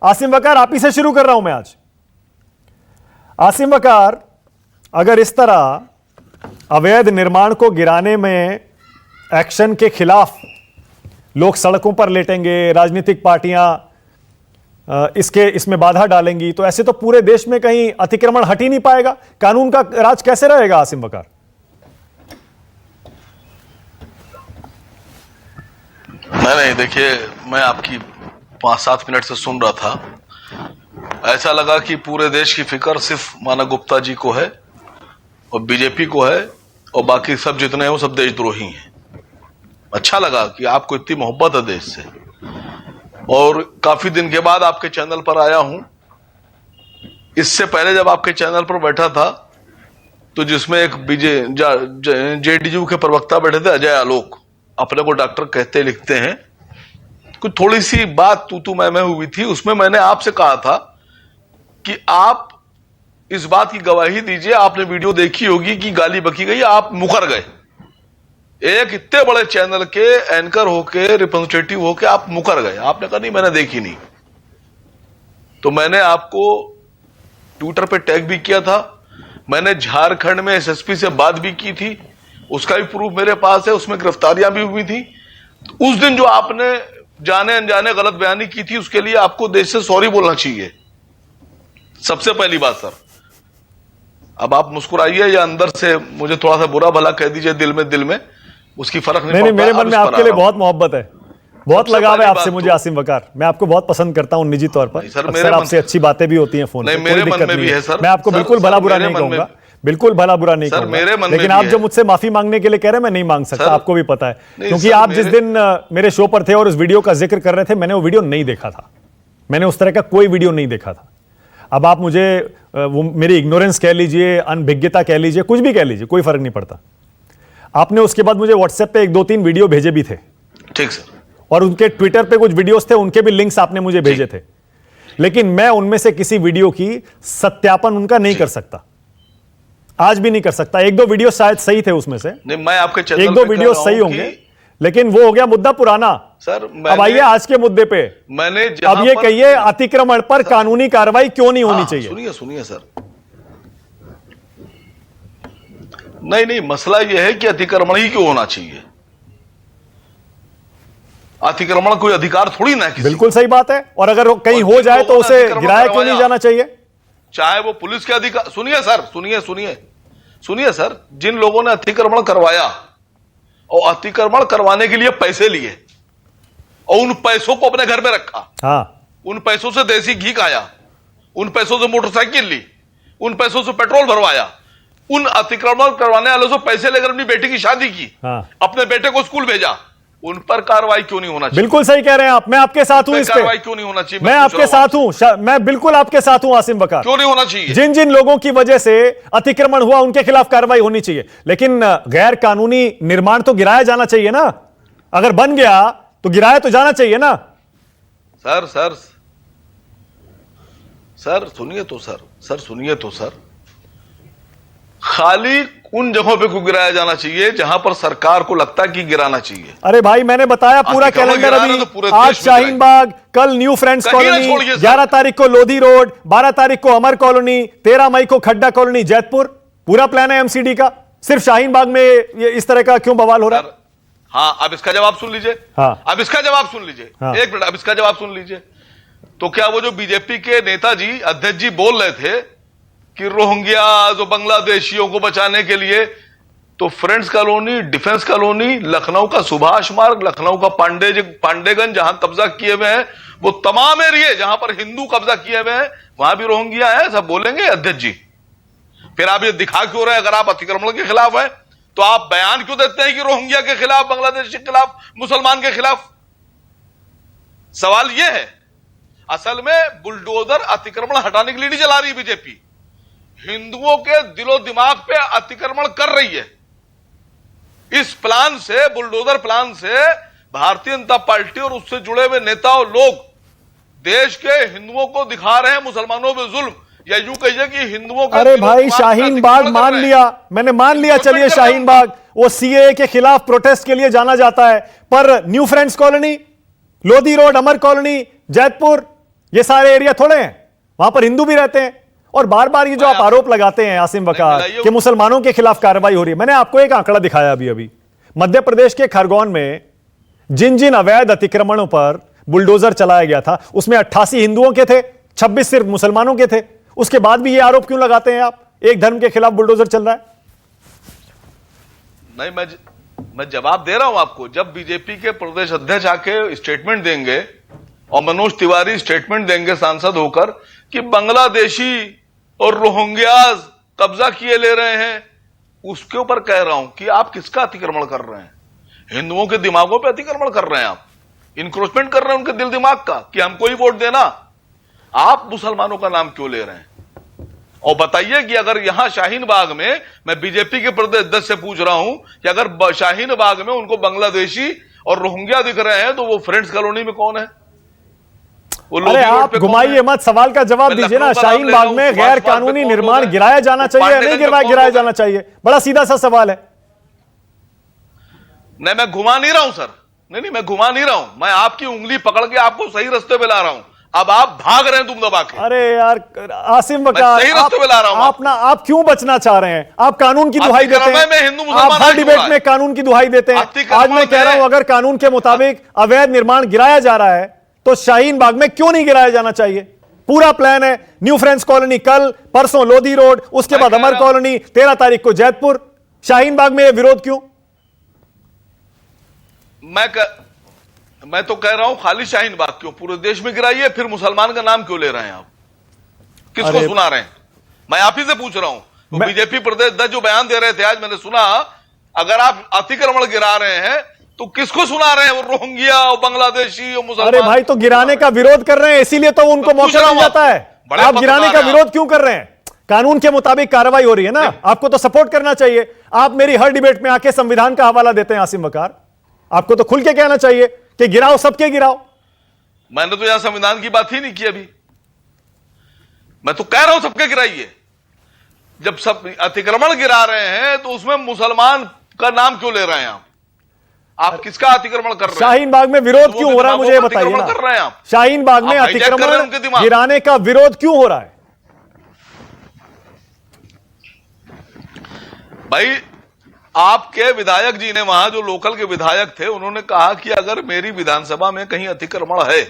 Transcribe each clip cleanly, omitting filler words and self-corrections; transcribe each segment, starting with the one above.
आसिम वकार, आप ही से शुरू कर रहा हूं मैं आज। आसिम वकार, अगर इस तरह अवैध निर्माण को गिराने में एक्शन के खिलाफ लोग सड़कों पर लेटेंगे, राजनीतिक पार्टियां इसमें बाधा डालेंगी, तो ऐसे तो पूरे देश में कहीं अतिक्रमण हट ही नहीं पाएगा। कानून का राज कैसे रहेगा आसिम वकार? नहीं, देखिए, मैं आपकी 5-7 मिनट से सुन रहा था। ऐसा लगा कि पूरे देश की फिक्र सिर्फ माना गुप्ता जी को है और बीजेपी को है और बाकी सब जितने हैं वो सब देशद्रोही हैं। अच्छा लगा कि आपको इतनी मोहब्बत है देश से। और काफी दिन के बाद आपके चैनल पर आया हूं। इससे पहले जब आपके चैनल पर बैठा था तो जिसमें एक जेडीयू के प्रवक्ता बैठे थे, अजय आलोक, अपने को डॉक्टर कहते लिखते हैं, कुछ थोड़ी सी बात तू मैं हुई थी। उसमें मैंने आपसे कहा था कि आप इस बात की गवाही दीजिए, आपने वीडियो देखी होगी कि गाली बकी गई, आप मुकर गए। एक इतने बड़े चैनल के एंकर होके, रिप्रेजेंटेटिव होके आप मुकर गए। आपने कहा नहीं, मैंने देखी नहीं। तो मैंने आपको ट्विटर पे टैग भी किया था। मैंने झारखंड में एसएसपी से बात भी की थी, उसका भी प्रूफ मेरे पास है। उसमें गिरफ्तारियां भी हुई थी। उस दिन जो आपने जाने अनजाने गलत बयानी की थी, उसके लिए आपको देश से सॉरी बोलना चाहिए, सबसे पहली बात। सर, अब आप मुस्कुराइए या अंदर से मुझे थोड़ा सा बुरा भला कह दीजिए, दिल में उसकी फर्क नहीं पड़ता। मेरे मन में आपके लिए बहुत मोहब्बत है, बहुत लगाव है आपसे मुझे आसिम वकार। मैं आपको बहुत पसंद करता हूं निजी तौर पर। अक्सर आपसे अच्छी बातें भी होती हैं फोन पे, मेरे मन में भी है सर। मैं आपको बिल्कुल भला बुरा नहीं कहूंगा, बिल्कुल भला बुरा नहीं कहूंगा, लेकिन आप जो मुझसे माफी मांगने के लिए कह रहे हैं, मैं नहीं मांग सकता, आपको भी पता है। क्योंकि आप जिस दिन मेरे शो पर थे और उस वीडियो का जिक्र कर रहे थे, मैंने वो वीडियो नहीं देखा था। मैंने उस तरह का कोई वीडियो नहीं देखा था। अब आप मुझे वो मेरी इग्नोरेंस कह लीजिए, अनभिज्ञता कह लीजिए, कुछ भी कह लीजिए, कोई फर्क नहीं पड़ता। आपने उसके बाद मुझे व्हाट्सएप पे 1-2-3 वीडियो भेजे भी थे, ठीक सर, और उनके ट्विटर पे कुछ वीडियोस थे, उनके भी लिंक्स आपने मुझे भेजे थे। लेकिन मैं उनमें से किसी वीडियो की सत्यापन उनका नहीं कर सकता, आज भी नहीं कर सकता। 1-2 वीडियो शायद सही थे उसमें से, नहीं, मैं आपके चैनल 1-2 वीडियो सही होंगे, लेकिन वो हो गया मुद्दा पुराना। सर, अब आइए आज के मुद्दे पे। मैंने अब ये कहिए, अतिक्रमण पर कानूनी कार्रवाई क्यों नहीं होनी चाहिए? सुनिए सर, नहीं, मसला यह है कि अतिक्रमण ही क्यों होना चाहिए। अतिक्रमण कोई अधिकार थोड़ी ना है। बिल्कुल सही बात है। और अगर कहीं हो जाए तो उसे गिराया क्यों नहीं जाना चाहिए? चाहे वो पुलिस के अधिकार। सुनिए सर, सुनिए सर, जिन लोगों ने अतिक्रमण करवाया और अतिक्रमण करवाने के लिए पैसे लिए और उन पैसों को अपने घर में रखा, हाँ, उन पैसों से देसी घी खाया, उन पैसों से मोटरसाइकिल ली, उन पैसों से पेट्रोल भरवाया, उन अतिक्रमण करवाने वालों से पैसे लेकर अपनी बेटी की शादी की, हाँ, अपने बेटे को स्कूल भेजा, उन पर कार्रवाई क्यों नहीं होना चाहिए? बिल्कुल सही कह रहे हैं आप, मैं आपके साथ हूं इस पे। कार्रवाई क्यों नहीं होना चाहिए? मैं आपके साथ हूं, मैं बिल्कुल आपके साथ हूं आसिम वकार। क्यों नहीं होना चाहिए? जिन जिन लोगों की वजह से अतिक्रमण हुआ उनके खिलाफ कार्रवाई होनी चाहिए, लेकिन गैर कानूनी निर्माण तो गिराया जाना चाहिए ना। अगर बन गया तो गिराया तो जाना चाहिए ना। सर सुनिए तो सर, खाली उन जगहों पे क्यों गिराया जाना चाहिए जहां पर सरकार को लगता है कि गिराना चाहिए? अरे भाई, मैंने बताया पूरा कैलेंडर। अभी आज शाहीन बाग, कल न्यू फ्रेंड्स कॉलोनी, 11 तारीख को लोधी रोड, 12 तारीख को अमर कॉलोनी, 13 मई को खड्डा कॉलोनी जैतपुर। पूरा प्लान है एमसीडी का। सिर्फ शाहीन बाग में ये इस तरह का क्यों बवाल हो रहा है? हाँ, अब इसका जवाब सुन लीजिए। हाँ, अब इसका जवाब सुन लीजिए। हाँ, एक मिनट, अब इसका जवाब सुन लीजिए। तो क्या वो जो बीजेपी के नेताजी, अध्यक्ष जी बोल रहे थे कि रोहिंग्या जो बांग्लादेशियों को बचाने के लिए, तो friends colony, defence colony, Lucknow का सुभाष मार्ग, लखनऊ का पांडेगंज जहां कब्जा किए हुए हैं, वो तमाम एरिया जहां पर हिंदू कब्जा किए हुए हैं, वहां भी रोहिंग्या है। सब बोलेंगे अध्यक्ष जी। फिर आप ये दिखा क्यों रहे? अगर आप अतिक्रमण के खिलाफ है तो आप बयान क्यों देते हैं कि रोहिंग्या के खिलाफ, बांग्लादेश के खिलाफ, मुसलमान के खिलाफ? सवाल यह है, असल में बुलडोजर अतिक्रमण हटाने के लिए नहीं चला रही बीजेपी, हिंदुओं के दिलो दिमाग पे अतिक्रमण कर रही है। इस प्लान से, बुलडोजर प्लान से, भारतीय जनता पार्टी और उससे जुड़े हुए नेता और लोग देश के हिंदुओं को दिखा रहे हैं मुसलमानों पे जुल्म, या यूं कहिए कि हिंदुओं को। अरे भाई, शाहीन बाग मान लिया, मैंने मान लिया, चलिए शाहीन बाग वो सीएए के खिलाफ प्रोटेस्ट के लिए जाना जाता है, पर new friends colony, Lodhi road, Amar colony, Jaitpur, ये सारे एरिया थोड़े हैं, वहां पर हिंदू भी रहते हैं। और बार बार ये जो आप आरोप लगाते हैं आसिम वकार कि मुसलमानों के खिलाफ कार्रवाई हो रही है, मैंने आपको एक आंकड़ा दिखाया अभी मध्य प्रदेश के खरगोन में जिन जिन अवैध अतिक्रमणों पर बुलडोजर चलाया गया था उसमें 88 हिंदुओं के थे, 26 सिर्फ मुसलमानों के थे। उसके बाद भी ये आरोप क्यों लगाते हैं आप, एक धर्म के खिलाफ बुलडोजर चल रहा है? नहीं, मैं जवाब दे रहा हूं आपको। जब बीजेपी के प्रदेश अध्यक्ष आके स्टेटमेंट देंगे और मनोज तिवारी स्टेटमेंट देंगे सांसद होकर कि बांग्लादेशी और रोहिंग्याज कब्जा किए ले रहे हैं, उसके ऊपर कह रहा हूं कि आप किसका अतिक्रमण कर रहे हैं? हिंदुओं के दिमागों पे अतिक्रमण कर रहे हैं आप, इंक्रोचमेंट कर रहे हैं उनके दिल दिमाग का कि हमको ही वोट देना। आप मुसलमानों का नाम क्यों ले रहे हैं? और बताइए कि अगर यहां शाहीन बाग में, मैं बीजेपी के प्रदेश अध्यक्ष से पूछ रहा हूं कि अगर शाहीन बाग में उनको बांग्लादेशी और रोहिंग्या दिख रहे हैं तो वो फ्रेंड्स कॉलोनी में कौन है? अरे आप घुमाइए मत, सवाल का जवाब दीजिए ना। शाहीन बाग में गैर कानूनी निर्माण गिराया जाना चाहिए या नहीं गिराया जाना चाहिए? बड़ा सीधा सा सवाल है। नहीं, मैं घुमा नहीं रहा हूं सर, नहीं, मैं घुमा नहीं रहा हूं, मैं आपकी उंगली पकड़ के आपको सही रास्ते पे ला रहा हूं। अब आप भाग रहे हैं तुम दबा के। अरे यार आसिम वकार, सही रास्ते पे ला रहा हूं। आप क्यों बचना चाह रहे हैं? आप कानून की दुहाई देते हैं, आप हर डिबेट में कानून की दुहाई देते हैं। आज मैं कह रहा हूं अगर कानून के मुताबिक अवैध निर्माण गिराया जा रहा है तो शाहीन बाग में क्यों नहीं गिराया जाना चाहिए? पूरा प्लान है, न्यू फ्रेंड्स कॉलोनी कल, परसों लोधी रोड, उसके बाद अमर कॉलोनी, 13 तारीख को जैतपुर। शाहीन बाग में यह विरोध क्यों? मैं तो कह रहा हूं खाली शाहीन बाग क्यों, पूरे देश में गिराइए, फिर मुसलमान का नाम क्यों ले रहे हैं आप? किसको सुना रहे हैं? मैं आप ही से पूछ रहा हूं। तो बीजेपी प्रदेश अध्यक्ष जो बयान दे रहे थे आज, मैंने सुना, अगर आप अतिक्रमण गिरा रहे हैं तो किसको सुना रहे हैं? वो रोहिंग्या और बांग्लादेशी और मुसलमान। अरे भाई, तो गिराने का विरोध कर रहे हैं, इसीलिए तो उनको मौका मिल जाता है। आप गिराने का विरोध क्यों कर रहे हैं? कानून के मुताबिक कार्रवाई हो रही है ना, आपको तो सपोर्ट करना चाहिए। आप मेरी हर डिबेट में आके संविधान का हवाला देते हैं आसिम वकार, आपको तो खुल के कहना चाहिए कि गिराओ, सबके गिराओ। मैंने तो यहां संविधान की बात ही नहीं की अभी। मैं तो कह रहा हूं सबके गिराइए। जब सब अतिक्रमण गिरा रहे हैं तो उसमें मुसलमान का नाम क्यों ले रहे हैं आप किसका अतिक्रमण कर रहे हैं? शाहीन बाग में विरोध क्यों हो रहा है, मुझे बताइए ना। कर रहे हैं आप शाहीन बाग में अतिक्रमण गिराने का विरोध क्यों हो रहा है? भाई, आपके विधायक जी ने, वहां जो लोकल के विधायक थे, उन्होंने कहा कि अगर मेरी विधानसभा में कहीं अतिक्रमण है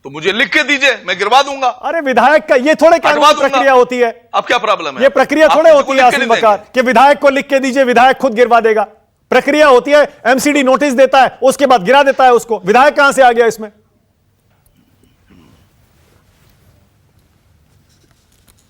तो मुझे लिख के दीजिए, मैं गिरवा दूंगा। अरे विधायक का ये थोड़े कानूनी प्रक्रिया होती है। अब क्या प्रॉब्लम है? ये प्रक्रिया थोड़े होती है आसिम वकार कि विधायक को लिख के दीजिए, विधायक खुद गिरवा देगा। प्रक्रिया होती है, एमसीडी नोटिस देता है, उसके बाद गिरा देता है उसको। विधायक कहां से आ गया इसमें?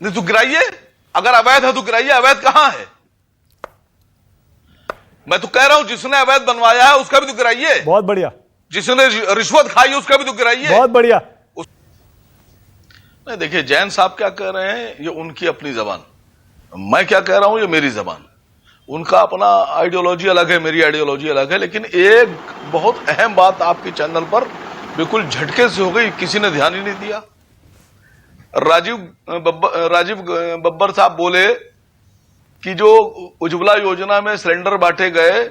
नहीं तो गिराइए, अगर अवैध है तो गिराइए। अवैध कहां है? मैं तो कह रहा हूं जिसने अवैध बनवाया है उसका भी तो गिराइए। बहुत बढ़िया। जिसने रिश्वत खाई है उसका भी तो गिराइए। बहुत बढ़िया। नहीं, देखिए जैन साहब क्या कह रहे हैं ये उनकी अपनी जबान, मैं क्या कह रहा हूं ये मेरी जबान। उनका अपना आइडियोलॉजी अलग है, मेरी आइडियोलॉजी अलग है। लेकिन एक बहुत अहम बात आपके चैनल पर बिल्कुल झटके से हो गई, किसी ने ध्यान ही नहीं दिया। राजीव बब्बर साहब बोले कि जो उज्ज्वला योजना में सिलेंडर बांटे गए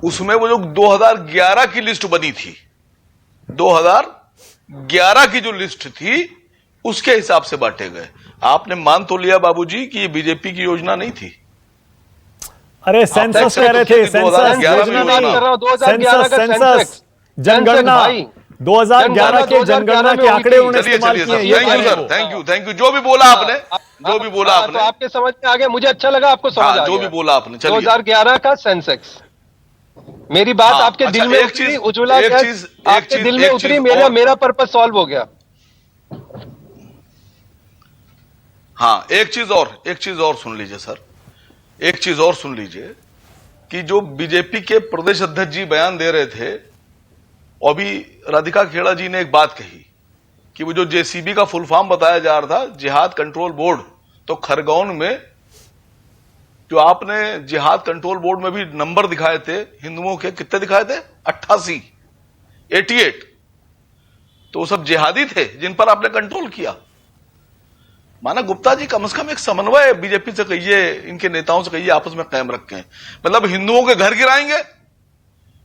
उसमें वो जो 2011 की लिस्ट बनी थी, 2011 की जो लिस्ट थी उसके हिसाब से बांटे गए। आपने मान तो लिया बाबूजी कि ये बीजेपी की योजना नहीं थी। अरे सेंसस कह रहे थे, सेंसस योजना नहीं, सेंसस जनगणना 2011 के जनगणना के आंकड़े उन्होंने इस्तेमाल किए। थैंक यू जो भी बोला आपने, जो भी बोला आपने, तो आपके समझ में आ गया, मुझे अच्छा लगा आपको समझ आ गया जो भी बोला आपने। 2011 का सेंसेक्स, मेरी बात आपके दिल में उतरी, उज्ज्वला गैस आपके दिल में उतरी, मेरा पर्पस सॉल्व हो गया। हाँ, एक चीज और सुन लीजिए सर, एक चीज और सुन लीजिए कि जो बीजेपी के प्रदेश अध्यक्ष जी बयान दे रहे थे, और भी राधिका खेड़ा जी ने एक बात कही कि वो जो जेसीबी का फुल फॉर्म बताया जा रहा था, जिहाद कंट्रोल बोर्ड, तो खरगोन में जो आपने जिहाद कंट्रोल बोर्ड में भी नंबर दिखाए थे हिंदुओं के, कितने दिखाए थे? 88, तो वो सब जिहादी थे जिन पर आपने कंट्रोल किया। माना गुप्ता जी, कम से कम एक समन्वय बीजेपी से कहिए, इनके नेताओं से कहिए, आपस में कायम रखें। मतलब हिंदुओं के घर गिराएंगे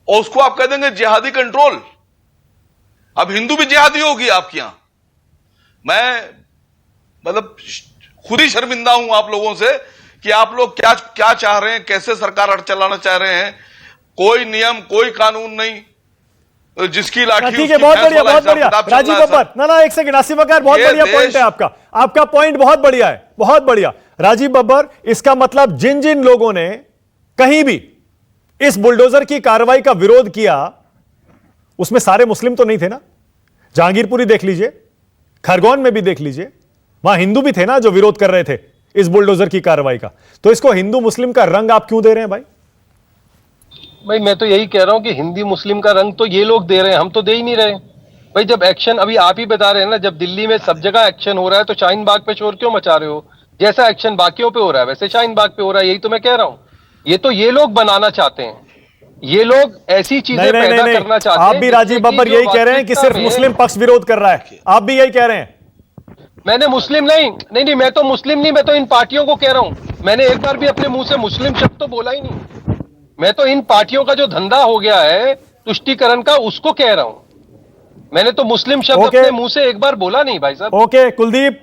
और उसको आप कह देंगे जिहादी कंट्रोल। अब हिंदू भी जिहादी होगी आपके यहां। मैं मतलब खुद ही शर्मिंदा हूं आप लोगों से कि आप लोग क्या क्या चाह रहे हैं, कैसे सरकार चलाना चाह रहे हैं। कोई नियम, कोई कानून नहीं, जिसकी लाठी ठीक है, बहुत बढ़िया, बहुत बढ़िया राजीव बब्बर। ना एक सेकंड, आसिफ वकार, बहुत बढ़िया पॉइंट है आपका, आपका पॉइंट बहुत बढ़िया है, बहुत बढ़िया राजीव बब्बर। इसका मतलब जिन जिन लोगों ने कहीं भी इस बुलडोजर की कार्रवाई का विरोध किया, उसमें सारे मुस्लिम तो नहीं थे ना। जहांगीरपुरी देख लीजिए, खरगोन में भी देख लीजिए, वहां हिंदू भी थे ना जो विरोध कर रहे थे इस बुलडोजर की कार्रवाई का। तो इसको हिंदू मुस्लिम का रंग आप क्यों दे रहे हैं भाई? भाई मैं तो यही कह रहा हूं कि हिंदी मुस्लिम का रंग तो ये लोग दे रहे हैं, हम तो दे ही नहीं रहे। भाई जब एक्शन, अभी आप ही बता रहे हैं ना, जब दिल्ली में सब जगह एक्शन हो रहा है तो शाहीन बाग पे शोर क्यों मचा रहे हो? जैसा एक्शन बाकियों पे हो रहा है वैसे शाहीन बाग पे हो रहा है, यही तो मैं कह रहा हूं। ये तो ये लोग बनाना चाहते हैं, ये लोग ऐसी चीजें पैदा करना चाहते हैं। आप भी राजीव बब्बर यही कह रहे हैं कि सिर्फ मुस्लिम पक्ष विरोध कर रहा है, आप भी यही कह रहे हैं? मैंने मुस्लिम नहीं, मैं तो मुस्लिम नहीं, मैं तो इन पार्टियों को कह रहा हूं। मैंने एक बार भी अपने मुंह से मुस्लिम शब्द तो बोला ही नहीं। मैं तो इन पार्टियों का जो धंधा हो गया है तुष्टीकरण का, उसको कह रहा हूं। मैंने तो मुस्लिम शब्द अपने मुंह से एक बार बोला नहीं भाई साहब। ओके कुलदीप,